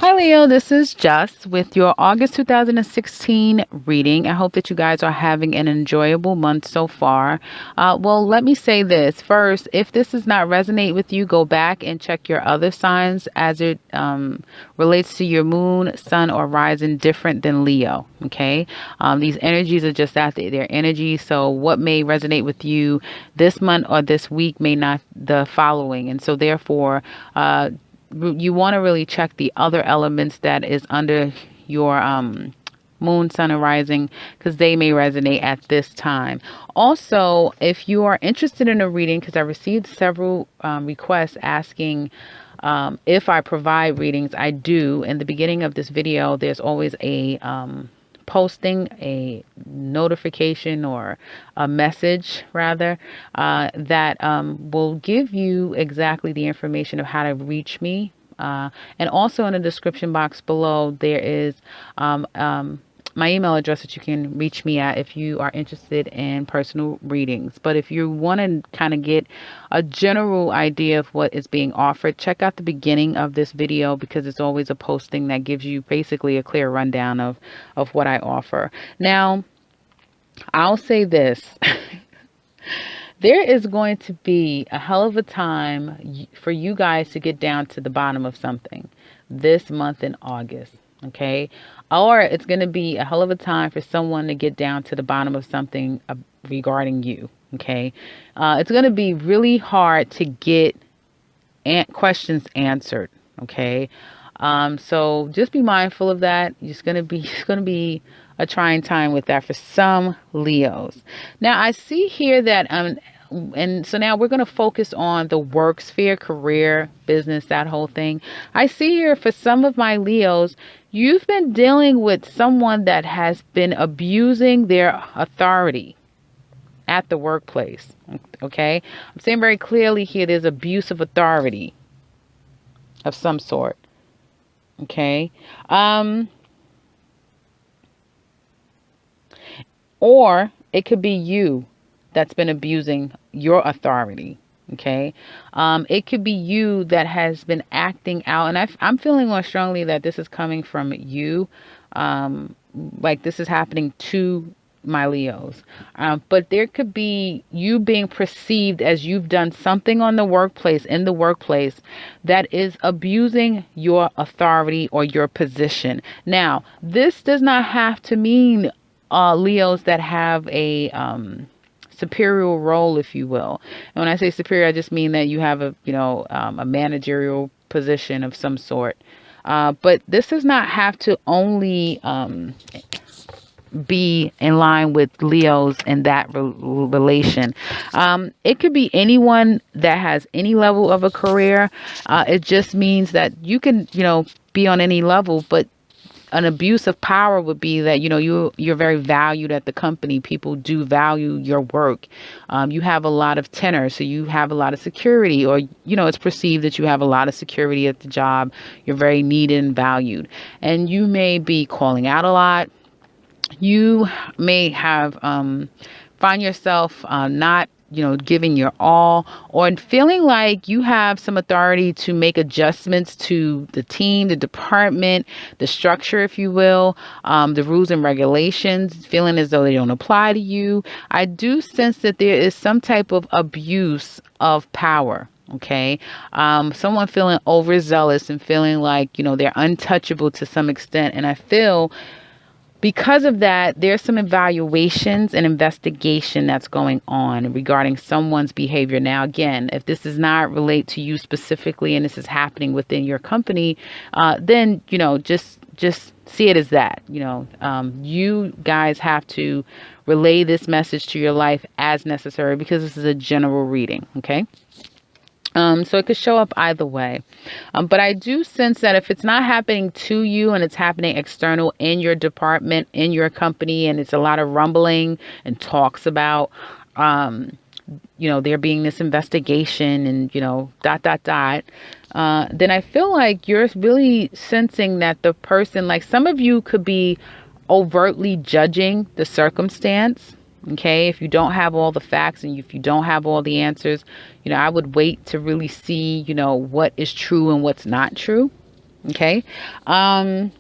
Hi Leo, this is Jess with your August 2016 reading. I hope that you guys are having an enjoyable month so far. Well, let me say this first. If this does not resonate with you, go back and check your other signs as it relates to your moon, sun, or rising different than Leo. Okay. These energies are just that, their energies. So what may resonate with you this month or this week may not the following. And so therefore, you want to really check the other elements that is under your moon, sun, and rising, because they may resonate at this time. Also, if you are interested in a reading, because I received several requests asking if I provide readings, I do. In the beginning of this video, there's always a posting, a notification, or a message rather, that will give you exactly the information of how to reach me. And also in the description box below, there is my email address that you can reach me at if you are interested in personal readings. But if you want to kind of get a general idea of what is being offered, check out the beginning of this video, because it's always a posting that gives you basically a clear rundown of what I offer. Now, I'll say this. There is going to be a hell of a time for you guys to get down to the bottom of something this month in August. Okay. Or it's going to be a hell of a time for someone to get down to the bottom of something regarding you. Okay. It's going to be really hard to get questions answered. Okay. So just be mindful of that. It's going to be a trying time with that for some Leos. Now I see here that, and so now we're going to focus on the work sphere, career, business, that whole thing. I see here for some of my Leos, you've been dealing with someone that has been abusing their authority at the workplace. Okay. I'm saying very clearly here, there's abuse of authority of some sort. Okay. Or it could be you that's been abusing your authority. Okay. It could be you that has been acting out. And I'm feeling more strongly that this is coming from you. Like this is happening to my Leos. But there could be you being perceived as you've done something on the workplace, in the workplace, that is abusing your authority or your position. Now, this does not have to mean Leos that have a superior role, if you will. And when I say superior, I just mean that you have a managerial position of some sort. But this does not have to only be in line with Leos in that relation. It could be anyone that has any level of a career. It just means that you can, be on any level, but an abuse of power would be that, you're very valued at the company. People do value your work. You have a lot of tenure, so you have a lot of security, or, it's perceived that you have a lot of security at the job. You're very needed and valued, and you may be calling out a lot. You may have find yourself not giving your all, or feeling like you have some authority to make adjustments to the team, the department, the structure, if you will, the rules and regulations, feeling as though they don't apply to you. I do sense that there is some type of abuse of power. Okay. Someone feeling overzealous and feeling like, they're untouchable to some extent. And I feel because of that, there's some evaluations and investigation that's going on regarding someone's behavior. Now, again, if this does not relate to you specifically and this is happening within your company, then, just see it as that. You guys have to relay this message to your life as necessary, because this is a general reading. Okay. So it could show up either way. But I do sense that if it's not happening to you and it's happening external in your department, in your company, and it's a lot of rumbling and talks about, there being this investigation and, then I feel like you're really sensing that the person, like some of you could be overtly judging the circumstance. Okay, if you don't have all the facts and if you don't have all the answers, I would wait to really see, what is true and what's not true. Okay. Um,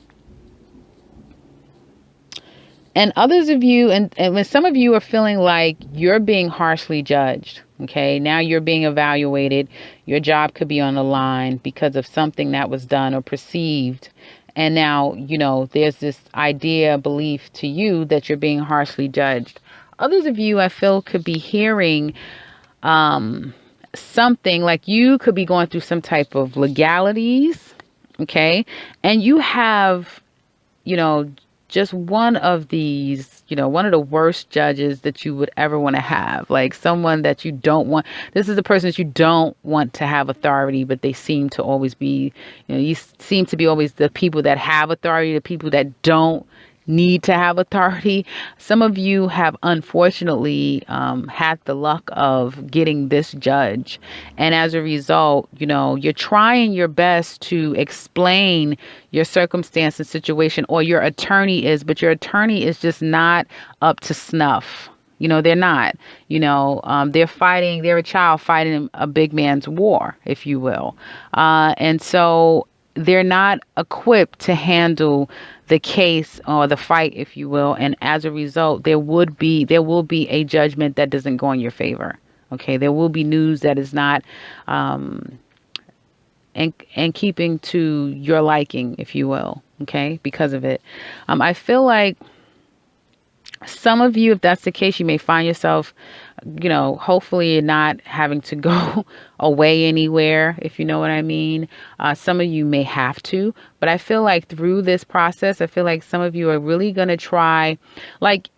and others of you, and when some of you are feeling like you're being harshly judged, okay, now you're being evaluated, your job could be on the line because of something that was done or perceived. And now, there's this idea, belief to you that you're being harshly judged. Others of you, I feel, could be hearing something like you could be going through some type of legalities, okay, and you have, you know, just one of these, one of the worst judges that you would ever want to have, like someone that you don't want. This is the person that you don't want to have authority, but they seem to always be, you seem to be always the people that have authority, the people that don't need to have authority. Some of you have unfortunately had the luck of getting this judge. And as a result, you're trying your best to explain your circumstance and situation, or your attorney is, but your attorney is just not up to snuff. They're not, they're a child fighting a big man's war, if you will. And so they're not equipped to handle the case or the fight, if you will. And as a result, there will be a judgment that doesn't go in your favor. Okay. There will be news that is not, and keeping to your liking, if you will. Okay. Because of it. I feel like some of you, if that's the case, you may find yourself, hopefully not having to go away anywhere, if you know what I mean. Some of you may have to, but I feel like through this process, I feel like some of you are really going to try, like,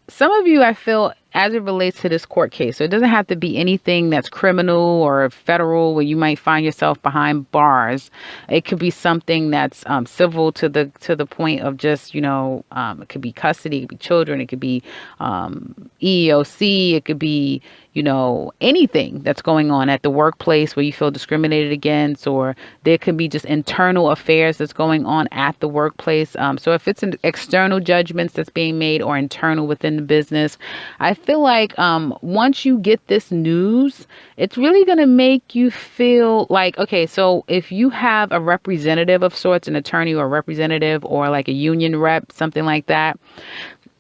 some of you, I feel, as it relates to this court case, so it doesn't have to be anything that's criminal or federal where you might find yourself behind bars. It could be something that's civil to the point of just, it could be custody, it could be children, it could be EEOC, it could be, anything that's going on at the workplace where you feel discriminated against, or there could be just internal affairs that's going on at the workplace. So if it's an external judgments that's being made or internal within the business, I feel like once you get this news, it's really going to make you feel like, okay, so if you have a representative of sorts, an attorney or a representative or like a union rep, something like that,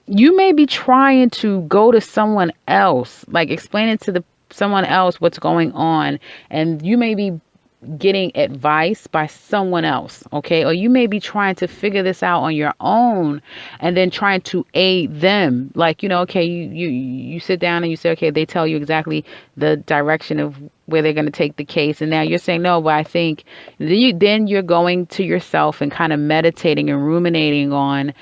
you may be trying to go to someone else, like explain it to someone else what's going on, and you may be getting advice by someone else, okay? Or you may be trying to figure this out on your own and then trying to aid them. Like, okay, you sit down and you say, okay, they tell you exactly the direction of where they're going to take the case, and now you're saying, no, but I think then you're going to yourself and kind of meditating and ruminating on,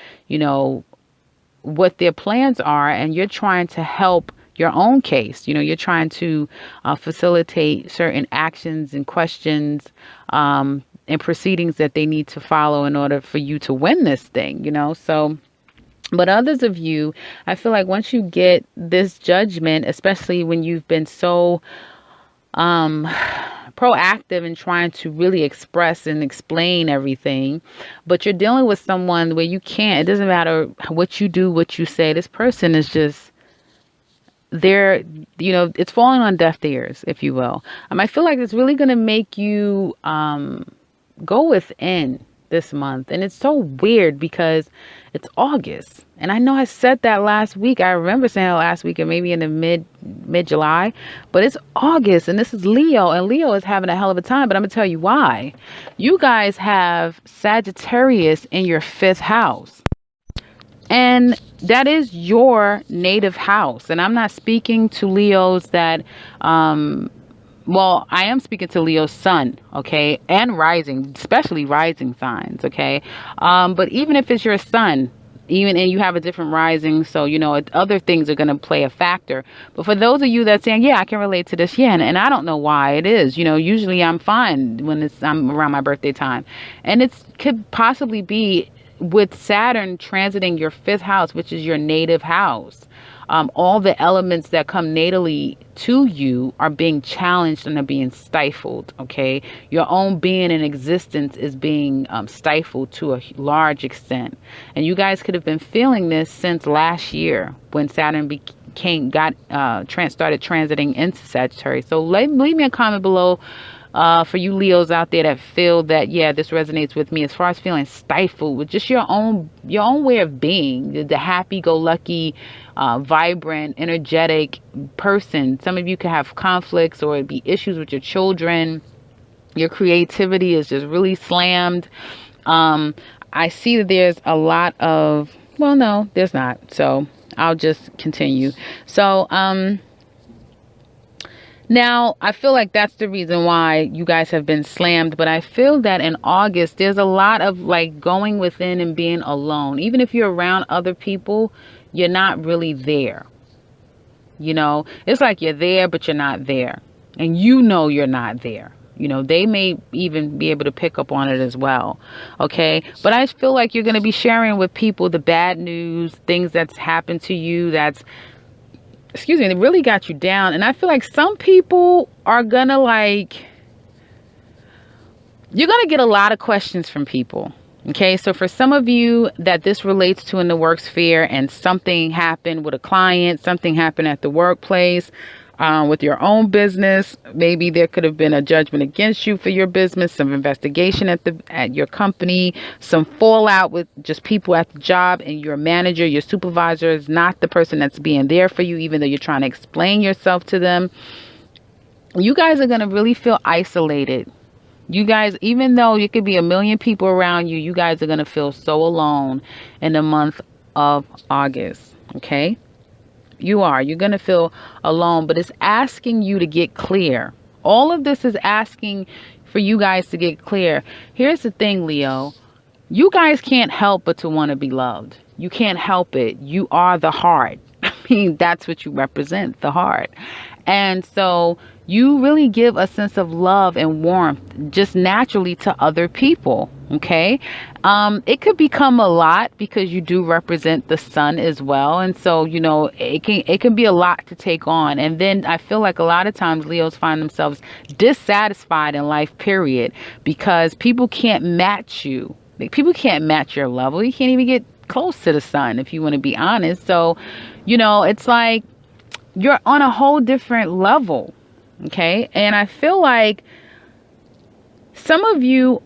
what their plans are, and you're trying to help your own case. You're trying to facilitate certain actions and questions and proceedings that they need to follow in order for you to win this thing, So, but others of you, I feel like once you get this judgment, especially when you've been so proactive in trying to really express and explain everything, but you're dealing with someone where you can't, it doesn't matter what you do, what you say, this person is just there, it's falling on deaf ears, if you will. I feel like it's really going to make you go within this month. And it's so weird because it's August. And I know I said that last week. I remember saying it last week and maybe in the mid July, but it's August and this is Leo, and Leo is having a hell of a time. But I'm gonna tell you why. You guys have Sagittarius in your 5th house. And that is your native house. And I'm not speaking to Leos that, well, I am speaking to Leo's sun, okay, and rising, especially rising signs, okay. But even if it's your sun, and you have a different rising, so other things are going to play a factor. But for those of you that saying, yeah, I can relate to this, yeah, and I don't know why it is. Usually I'm fine when I'm around my birthday time, and it could possibly be with Saturn transiting your 5th house, which is your native house. All the elements that come natally to you are being challenged and are being stifled. Okay. Your own being and existence is being stifled to a large extent. And you guys could have been feeling this since last year when Saturn started transiting into Sagittarius. So leave me a comment below For you Leos out there that feel that, yeah, this resonates with me as far as feeling stifled with just your own way of being, the happy-go-lucky, vibrant, energetic person. Some of you could have conflicts or it'd be issues with your children. Your creativity is just really slammed. Um, I see that there's a lot of, well, no, there's not. So I'll just continue. So, now, I feel like that's the reason why you guys have been slammed, but I feel that in August, there's a lot of like going within and being alone. Even if you're around other people, you're not really there. It's like you're there, but you're not there. And you're not there. They may even be able to pick up on it as well. Okay. But I feel like you're going to be sharing with people the bad news, things that's happened to you they really got you down. And I feel like some people are gonna you're gonna get a lot of questions from people. Okay, so for some of you that this relates to in the work sphere and something happened with a client, something happened at the workplace, with your own business, maybe there could have been a judgment against you for your business, some investigation at your company, some fallout with just people at the job, and your manager, your supervisor is not the person that's being there for you, even though you're trying to explain yourself to them. You guys are going to really feel isolated. You guys, even though you could be a million people around you, you guys are going to feel so alone in the month of August. Okay. You're going to feel alone, but it's asking you to get clear. All of this is asking for you guys to get clear. Here's the thing, Leo. You guys can't help but to want to be loved. You can't help it. You are the heart. I mean, that's what you represent, the heart. And so you really give a sense of love and warmth just naturally to other people. Okay. It could become a lot because you do represent the sun as well. And so, it can be a lot to take on. And then I feel like a lot of times Leos find themselves dissatisfied in life, period, because people can't match you. People can't match your level. You can't even get close to the sun, if you want to be honest. So, it's like you're on a whole different level. Okay. And I feel like some of you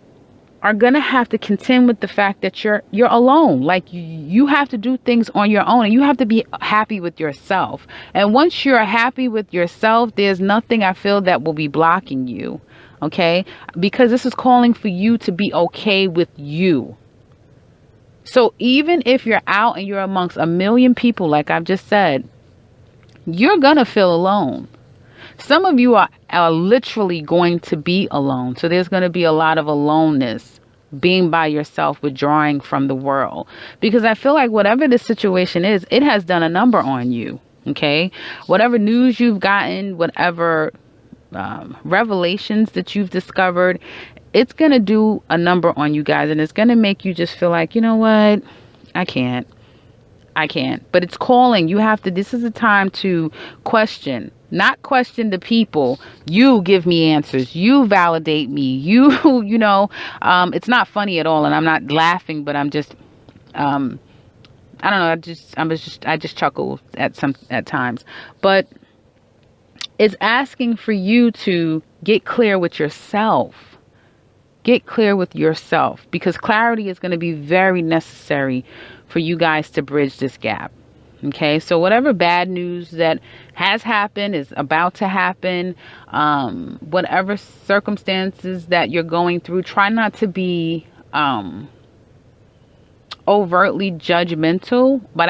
are going to have to contend with the fact that you're alone. Like you have to do things on your own, and you have to be happy with yourself. And once you're happy with yourself, there's nothing I feel that will be blocking you. Okay. Because this is calling for you to be okay with you. So even if you're out and you're amongst a million people, like I've just said, you're going to feel alone. Some of you are literally going to be alone. So there's going to be a lot of aloneness, being by yourself, withdrawing from the world. Because I feel like whatever the situation is, it has done a number on you. Okay. Whatever news you've gotten, whatever revelations that you've discovered, it's going to do a number on you guys. And it's going to make you just feel like, you know what? I can't. But it's calling. This is a time to question. Not question the people. You give me answers. You validate me. It's not funny at all. And I'm not laughing, but I'm just, I don't know. I just chuckle at times, but it's asking for you to get clear with yourself. Get clear with yourself, because clarity is going to be very necessary for you guys to bridge this gap. Okay, so whatever bad news that has happened, is about to happen, whatever circumstances that you're going through, try not to be overtly judgmental, but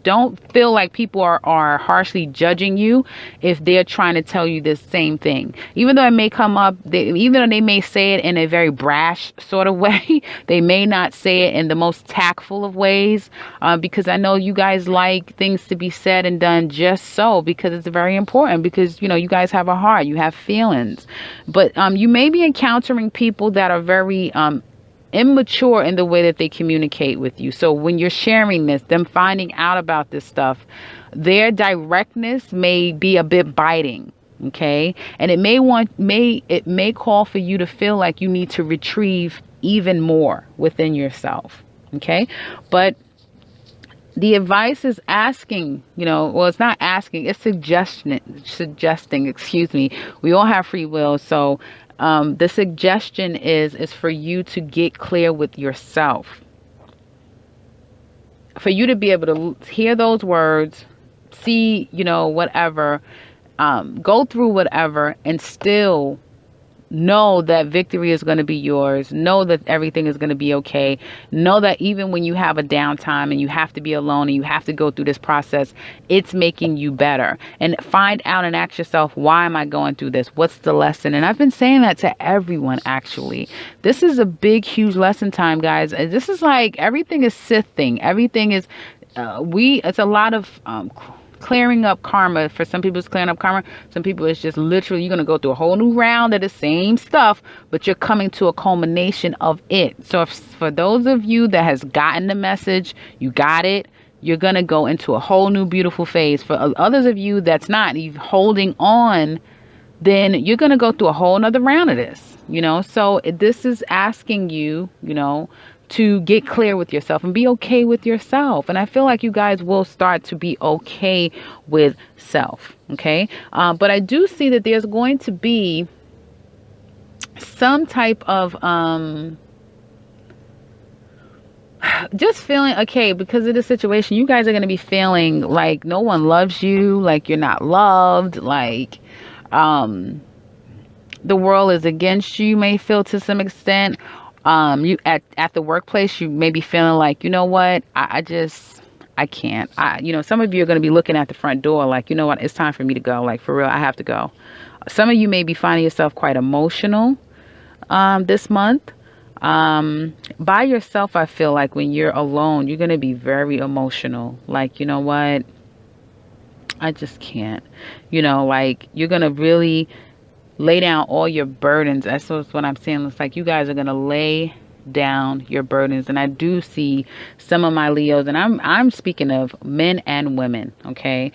don't feel like people are harshly judging you if they're trying to tell you the same thing. Even though it may come up, even though they may say it in a very brash sort of way, they may not say it in the most tactful of ways, because I know you guys like things to be said and done just so, because it's very important, because you guys have a heart, you have feelings. But you may be encountering people that are very immature in the way that they communicate with you. So when you're sharing this, them finding out about this stuff, their directness may be a bit biting. Okay. And it may call for you to feel like you need to retrieve even more within yourself. Okay. But The advice is asking, well, it's not asking, it's suggesting, excuse me. We all have free will. So the suggestion is for you to get clear with yourself, for you to be able to hear those words, see, whatever, go through whatever, and still know that victory is going to be yours. Know that everything is going to be okay. Know that even when you have a downtime and you have to be alone and you have to go through this process, it's making you better. And find out and ask yourself, why am I going through this? What's the lesson? And I've been saying that to everyone, actually. This is a big, huge lesson time, guys. This is like everything is sifting. Everything is, it's a lot of, clearing up karma. For some people, it's clearing up karma. Some people, it's just literally, you're going to go through a whole new round of the same stuff, but you're coming to a culmination of it. So for those of you that has gotten the message, you got it, you're going to go into a whole new beautiful phase. For others of you that's not, you holding on, then you're going to go through a whole nother round of this, So this is asking you, to get clear with yourself and be okay with yourself. And I feel like you guys will start to be okay with self. Okay. But I do see that there's going to be some type of, just feeling okay because of the situation. You guys are going to be feeling like no one loves you, like you're not loved, like, the world is against you, may feel to some extent. You at the workplace, you may be feeling like, you know what, I can't. Some of you are going to be looking at the front door like, you know what, it's time for me to go. Like, for real, I have to go. Some of you may be finding yourself quite emotional this month. By yourself, I feel like when you're alone, you're going to be very emotional. Like, you know what, I just can't. Like, you're going to really lay down all your burdens. That's what I'm saying. It's like you guys are going to lay down your burdens. And I do see some of my Leos, and I'm speaking of men and women. Okay.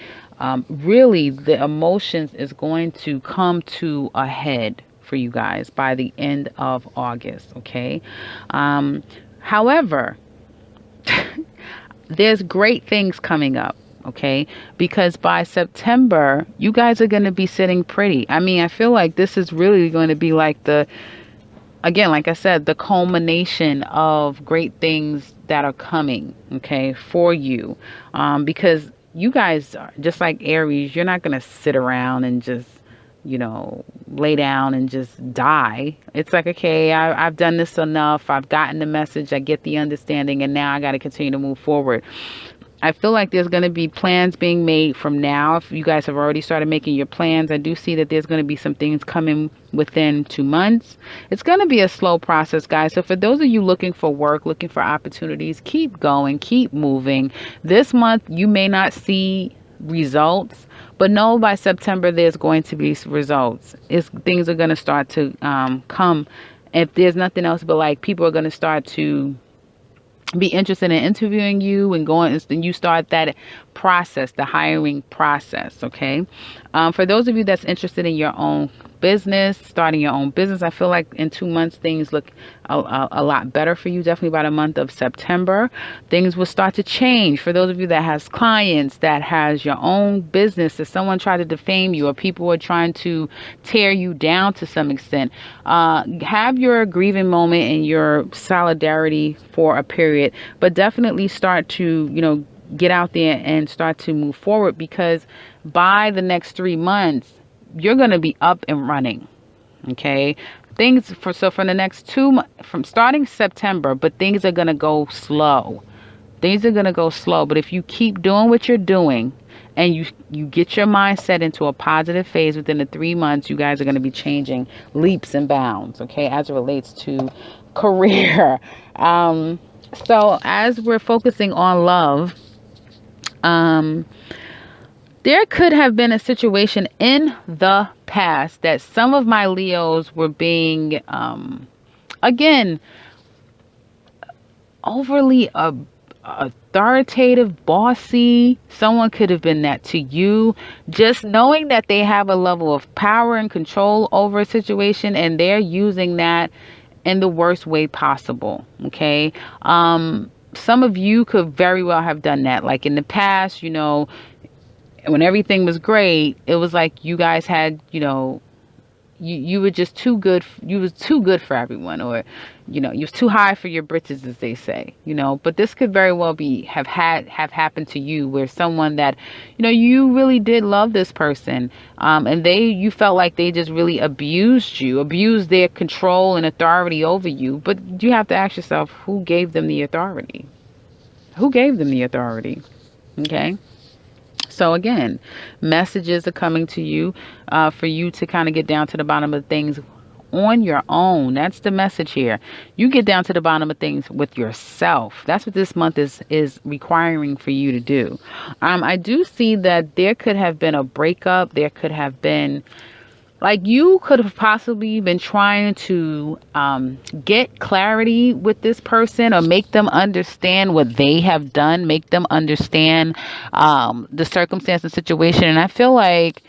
Really, the emotions is going to come to a head for you guys by the end of August. Okay. However, there's great things coming up. Okay, because by September, you guys are going to be sitting pretty. I mean, I feel like this is really going to be like again, like I said, the culmination of great things that are coming, okay, for you. Because you guys are just like Aries, you're not going to sit around and just, lay down and just die. It's like, okay, I've done this enough. I've gotten the message. I get the understanding. And now I got to continue to move forward. I feel like there's going to be plans being made from now. If you guys have already started making your plans, I do see that there's going to be some things coming within 2 months. It's going to be a slow process, guys. So for those of you looking for work, looking for opportunities, keep going, keep moving. This month, you may not see results, but know by September, there's going to be results. Things are going to start to come. If there's nothing else, but like people are going to start to be interested in interviewing you and you start that process, the hiring process. Okay. For those of you that's interested in your own business, starting your own business, I feel like in 2 months, things look a lot better for you. Definitely by the month of September, things will start to change. For those of you that has clients, that has your own business, if someone tried to defame you or people are trying to tear you down to some extent, have your grieving moment and your solidarity for a period, but definitely start to, get out there and start to move forward, because by the next 3 months, you're going to be up and running. Okay. From the next 2 months, from starting September, but things are going to go slow. Things are going to go slow. But if you keep doing what you're doing and you get your mindset into a positive phase within the 3 months, you guys are going to be changing leaps and bounds. Okay. As it relates to career. So as we're focusing on love, there could have been a situation in the past that some of my Leos were being, again, overly authoritative, bossy. Someone could have been that to you. Just knowing that they have a level of power and control over a situation, and they're using that in the worst way possible. Okay. some of you could very well have done that. Like in the past, when everything was great, it was like you guys had, you were just too good. You was too good for everyone, or you was too high for your britches, as they say. But this could very well be have happened to you, where someone that you really did love this person, and you felt like they just really abused their control and authority over you. But you have to ask yourself, who gave them the authority? Who gave them the authority? Okay. So again, messages are coming to you for you to kind of get down to the bottom of things on your own. That's the message here. You get down to the bottom of things with yourself. That's what this month is requiring for you to do. I do see that there could have been a breakup. There could have been, like, you could have possibly been trying to get clarity with this person, or make them understand what they have done, make them understand the circumstance and situation. And I feel like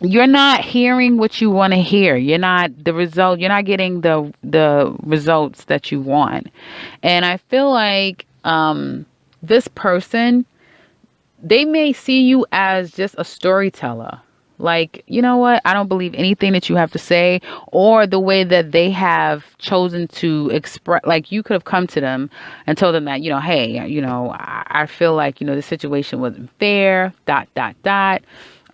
you're not hearing what you want to hear. You're not getting the results that you want. And I feel like this person, they may see you as just a storyteller. Like, you know what? I don't believe anything that you have to say, or the way that they have chosen to express. Like, you could have come to them and told them that, hey, I feel like, the situation wasn't fair, ...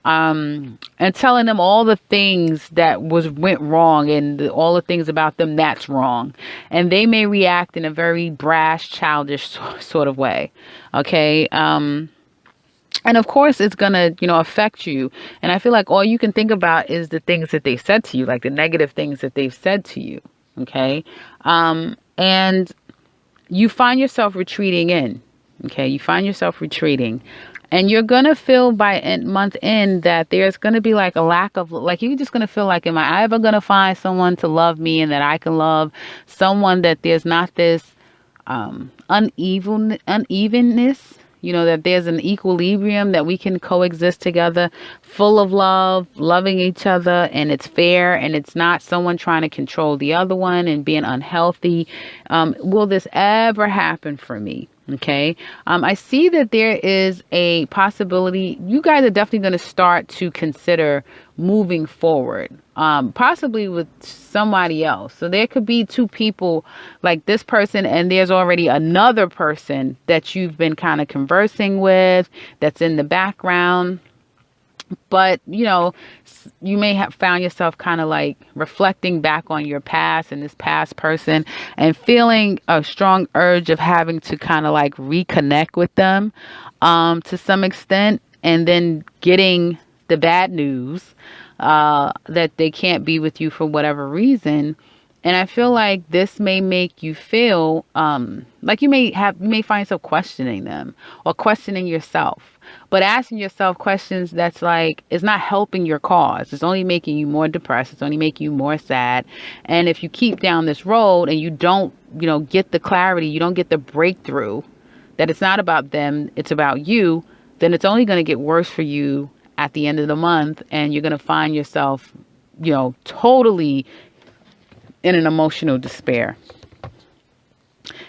And telling them all the things that went wrong, and all the things about them that's wrong. And they may react in a very brash, childish sort of way. Okay. And of course, it's going to, affect you. And I feel like all you can think about is the things that they said to you, like the negative things that they've said to you. Okay. And you find yourself retreating in. Okay. You find yourself retreating. And you're going to feel by month end that there's going to be like a lack of, like, you're just going to feel like, am I ever going to find someone to love me and that I can love? Someone that there's not this unevenness, that there's an equilibrium, that we can coexist together, full of love, loving each other, and it's fair, and it's not someone trying to control the other one and being unhealthy. Will this ever happen for me? Okay. I see that there is a possibility. You guys are definitely going to start to consider moving forward, possibly with somebody else. So there could be two people, like this person, and there's already another person that you've been kind of conversing with, that's in the background. But, you may have found yourself kind of like reflecting back on your past and this past person, and feeling a strong urge of having to kind of like reconnect with them to some extent, and then getting the bad news that they can't be with you for whatever reason. And I feel like this may make you feel like you may find yourself questioning them, or questioning yourself. But asking yourself questions that's like, it's not helping your cause. It's only making you more depressed. It's only making you more sad. And if you keep down this road and you don't, get the clarity, you don't get the breakthrough that it's not about them, it's about you, then it's only going to get worse for you at the end of the month. And you're going to find yourself, totally in an emotional despair.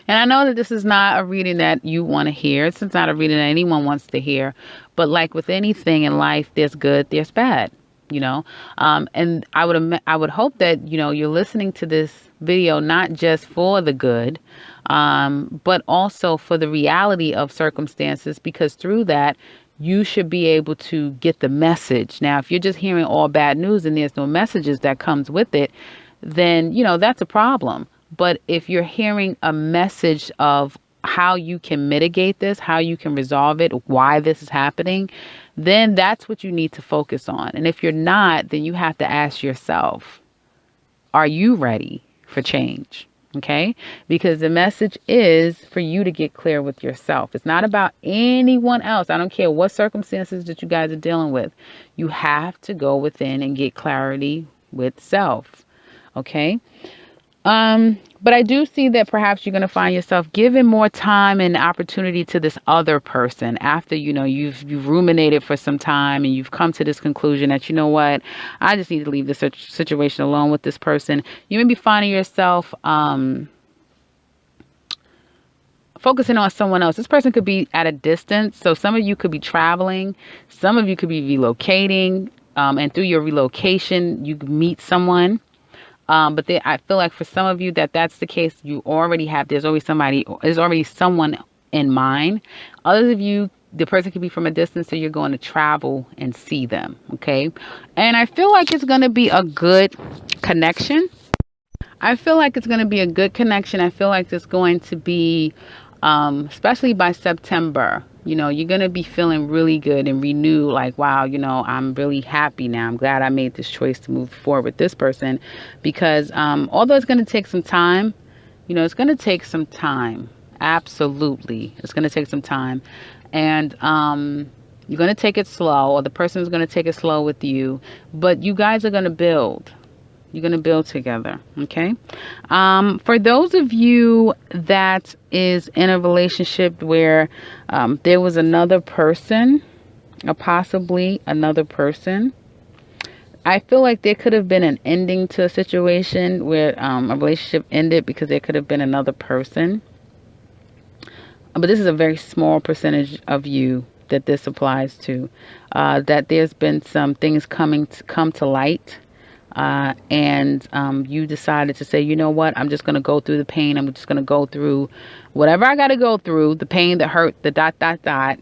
And I know that this is not a reading that you want to hear. It's not a reading that anyone wants to hear. But like with anything in life, there's good, there's bad, and I would hope that, you're listening to this video, not just for the good, but also for the reality of circumstances, because through that, you should be able to get the message. Now, if you're just hearing all bad news and there's no messages that comes with it, then, that's a problem. But if you're hearing a message of how you can mitigate this, how you can resolve it, why this is happening, then that's what you need to focus on. And if you're not, then you have to ask yourself, are you ready for change? Okay? Because the message is for you to get clear with yourself. It's not about anyone else. I don't care what circumstances that you guys are dealing with. You have to go within and get clarity with self. Okay? But I do see that perhaps you're going to find yourself giving more time and opportunity to this other person after, you've ruminated for some time and you've come to this conclusion that, what, I just need to leave this situation alone with this person. You may be finding yourself, focusing on someone else. This person could be at a distance. So some of you could be traveling. Some of you could be relocating. And through your relocation, you meet someone. But I feel like for some of you that's the case. You already have, there's already someone in mind. Others of you, the person could be from a distance, so you're going to travel and see them. Okay. And I feel like it's going to be a good connection. I feel like it's going to be a good connection. I feel like it's going to be, especially by September, you're going to be feeling really good and renewed. Like, wow, I'm really happy now. I'm glad I made this choice to move forward with this person because, although it's going to take some time, it's going to take some time. Absolutely. It's going to take some time. And, you're going to take it slow, or the person is going to take it slow with you, but you guys are going to build. You're going to build together. Okay. For those of you that is in a relationship where there was another person, or possibly another person, I feel like there could have been an ending to a situation where a relationship ended because there could have been another person. But this is a very small percentage of you that this applies to, that there's been some things come to light. And you decided to say, you know what, I'm just going to go through the pain. I'm just going to go through whatever I got to go through, the pain, the hurt, the ...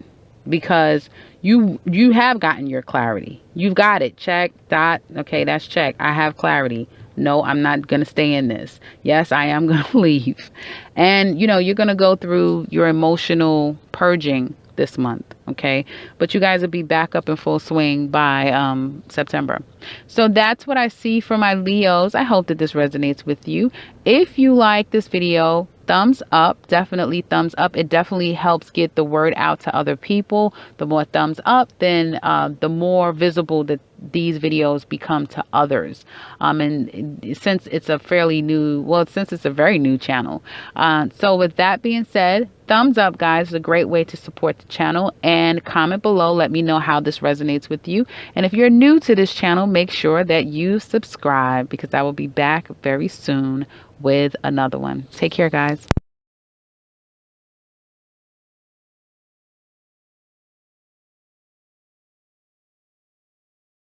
because you have gotten your clarity. You've got it. Check, dot. Okay, that's check. I have clarity. No, I'm not going to stay in this. Yes, I am going to leave. And, you're going to go through your emotional purging this month. Okay. But you guys will be back up in full swing by September. So that's what I see for my Leos. I hope that this resonates with you. If you like this video, thumbs up, definitely thumbs up. It definitely helps get the word out to other people. The more thumbs up, then the more visible that these videos become to others. And since it's a very new channel. So with that being said, thumbs up, guys, is a great way to support the channel, and comment below. Let me know how this resonates with you. And if you're new to this channel, make sure that you subscribe, because I will be back very soon with another one. Take care, guys.